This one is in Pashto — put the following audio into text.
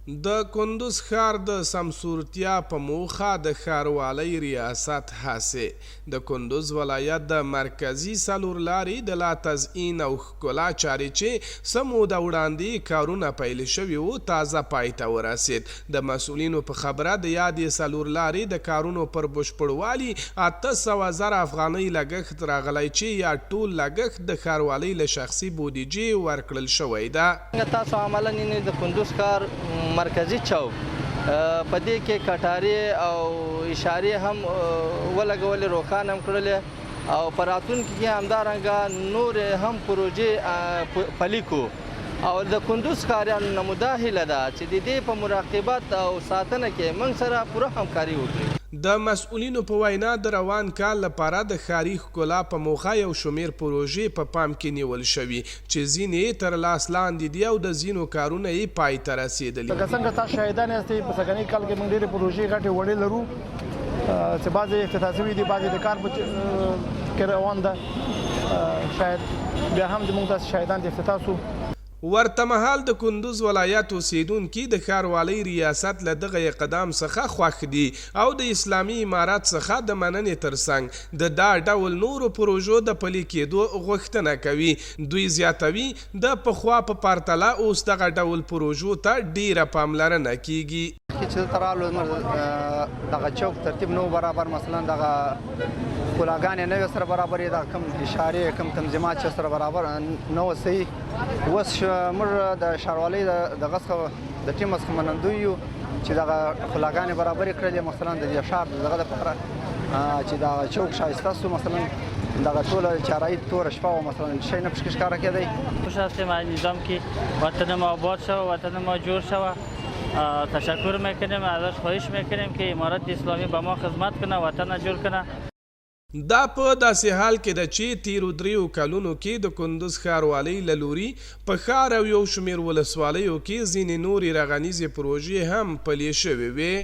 د کندوز ښار د سمسورتیا په موخه د ښاروالۍ ریاست هڅې د کندوز ولایت د مرکزي څلور لارې د لا تزئین او ښکلا چارې چې څه موده وړاندې کارونه پیل شوي وو تازه پای ته ورسېد. د مسؤلینو په خبره د یادې څلور لارې د کارونو پر بشپړوالي 800,000 افغانۍ لګښت راغلی چې یا ټول لګښت د ښاروالۍ له شخصي بودیجې ورکړل شوی ده. تاسو عملاً د کندوز ښار مرکزی چوک په دې کې کټارې او اشارې هم ولګولې، روښانه هم کړلې او په راتلونکي کې همدارنګه نور هم پروژې پلي کړو او د کندوز ښاریانو نه مو دا هیله ده چې د دې په مراقبت او ساتنه کې موږ سره پوره همکاري وکړي. د مسؤلینو په وینا د روان کال لپاره د ښاري ښکلا په موخه یو شمیر پروژې په پام کې نیول شوي چې ځینې تر لاس لاندې دي او د ځینو کارونه یې پای ته رسېدلي. لکه څنګه تاسو شاهدان یاستئ په سږني کال کې موږ ډېرې پروژې غټې وړې لرو چې بعضې افتتاح شوي دي، بعضې د کار کې روان ده. شاید بیا هم زموږ داسې شاهدان د افتتاح شو. ورته مهال د کندوز ولایت اوسیدونکي د ښاروالۍ ریاست له دغه اقدام څخه خوښ دي او د اسلامي امارات څخه د مننې ترڅنګ د دا ډول نورو پروژو د پلي کېدو غوښتنه کوي. دوی زیاتوي د پخوا په پرتله اوس دغه ډول پروژو ته ډیره پاملرنه کیږي. چې تر رالو دغه چوک ترتیب نو برابر، مثلا دغه ښکلاګانې نه وې سره برابرې، دغه کوم اشارې کوم تنظیمات چې سره برابر نه وه صحیح. اوس موږ د ښاروالۍ دغه څخه د ټیم څخه منندوی یو چې دغه ښکلاګانې برابرې کړلې، مثلا د دې ښار دغه دپاره چې دغه چوک ښایسته شو، مثلا دغه ټوله چارهایي توره شپه وه، مثلا شی نه پکې ښکاره کېدی. خوش هستیم از نظام که وطن ما آباد شود، وطن ما جور شود. تشکر میکنیم، ازش خواهش میکنیم که امارت اسلامی به ما خدمت کنه، وطن جور کنه. دا په داسې حال کې ده چې تیرو دریو کلونو کې د کندوز ښاروالۍ له لوري په ښار او یو شمېر ولسوالیو کې ځینې نورې رغنیزې پروژې هم پلي شوې وې.